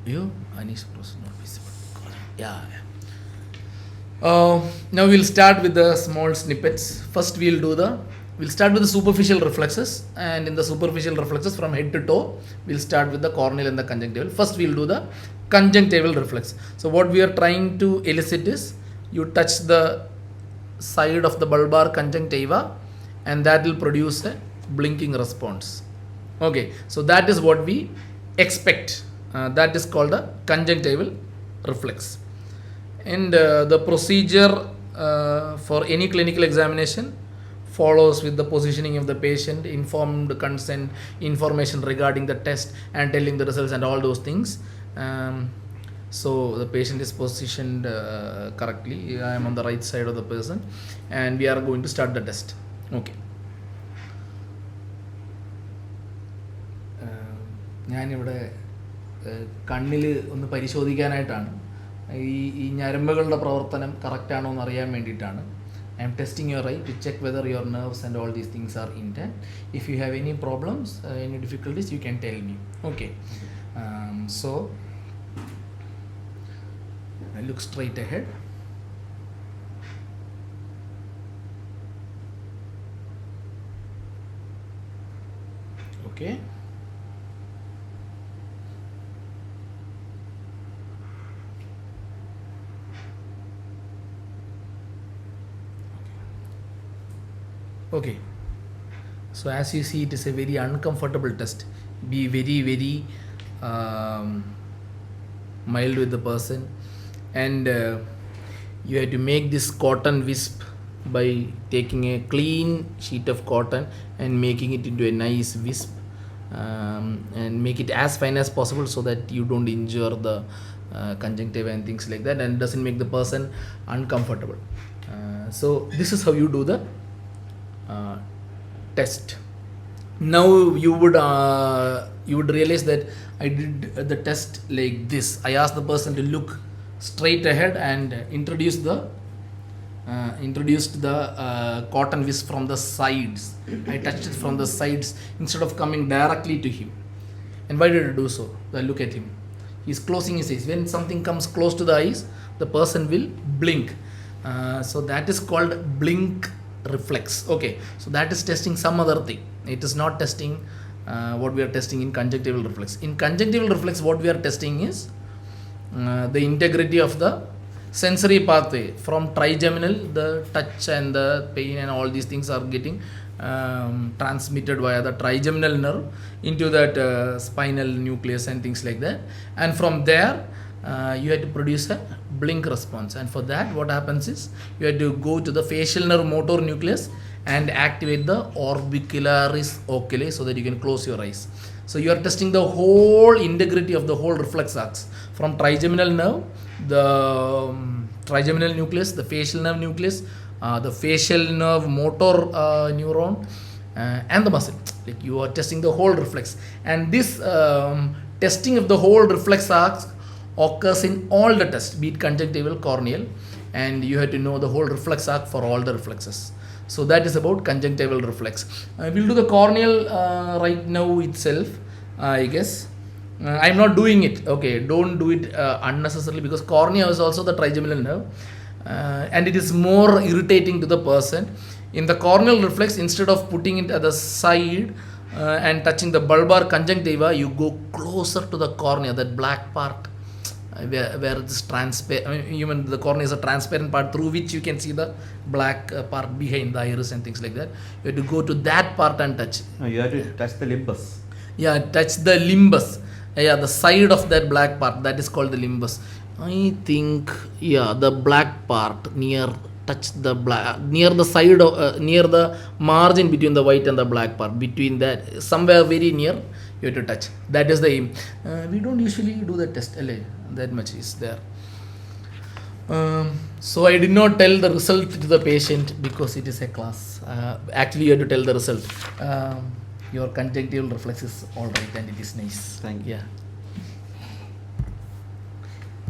You, Anish, not visible. Yeah. Now we'll start with the small snippets. First, we'll start with the superficial reflexes, and in the superficial reflexes from head to toe, we'll start with the corneal and the conjunctival. First, we'll do the conjunctival reflex. So, what we are trying to elicit is you touch the side of the bulbar conjunctiva, and that will produce a blinking response. Okay, so that is what we expect. That is called the conjunctival reflex. And the procedure for any clinical examination follows with the positioning of the patient, informed consent, information regarding the test, and telling the results and all those things. So the patient is positioned correctly. I am on the right side of the person, and we are going to start the test. Okay. ഞാനിവിടെ കണ്ണിൽ ഒന്ന് പരിശോധിക്കാനായിട്ടാണ് ഈ ഞരമ്പുകളുടെ പ്രവർത്തനം കറക്റ്റാണോ എന്ന് അറിയാൻ വേണ്ടിയിട്ടാണ്. I am testing your eye to check whether your nerves and all these things are intact. If you have any problems, any difficulties, you can tell me. Okay. So I look straight ahead. Okay. Okay, so as you see, it is a very uncomfortable test. Be very, very mild with the person, and you have to make this cotton wisp by taking a clean sheet of cotton and making it into a nice wisp, and make it as fine as possible so that you don't injure the conjunctiva and things like that, and doesn't make the person uncomfortable. So this is how you do the test. Now you would realize that I did the test like this. I asked the person to look straight ahead and introduced the cotton wisp from the sides. I touched it from the sides instead of coming directly to him. And why did I do so? I look at him. He's closing his eyes. When something comes close to the eyes, the person will blink. So that is called blink reflex. Okay, so that is testing some other thing. It is not testing what we are testing in conjunctival reflex. In conjunctival reflex, what we are testing is the integrity of the sensory pathway from trigeminal. The touch and the pain and all these things are getting transmitted via the trigeminal nerve into that spinal nucleus and things like that, and from there you have to produce a blink response. And for that, what happens is you have to go to the facial nerve motor nucleus and activate the orbicularis oculi so that you can close your eyes. So you are testing the whole integrity of the whole reflex arcs from trigeminal nerve, the trigeminal nucleus, the facial nerve nucleus, the facial nerve motor neuron, and the muscle. Like, you are testing the whole reflex, and this testing of the whole reflex arcs occurs in all the tests, be it conjunctival, corneal, and you have to know the whole reflex arc for all the reflexes. So that is about conjunctival reflex. We'll do the corneal right now itself, I guess. I'm not doing it. Okay, don't do it unnecessarily, because cornea is also the trigeminal nerve, and it is more irritating to the person. In the corneal reflex, instead of putting it at the side and touching the bulbar conjunctiva, you go closer to the cornea, that black part where it is transparent. I mean, even the cornea is a transparent part through which you can see the black part behind the iris and things like that. You have to go to that part and touch. No, you have to touch the limbus. Yeah, touch the limbus. Yeah, the side of that black part, that is called the limbus. I think, yeah, the black part near touch the black, near the side of near the margin between the white and the black part, between that, somewhere very near, you have to touch. That is the aim. We don't usually do the test, that much is there. So I did not tell the result to the patient because it is a class. Actually, you have to tell the result. Your conjunctival reflex is all right and it is nice. Thank you. Yeah.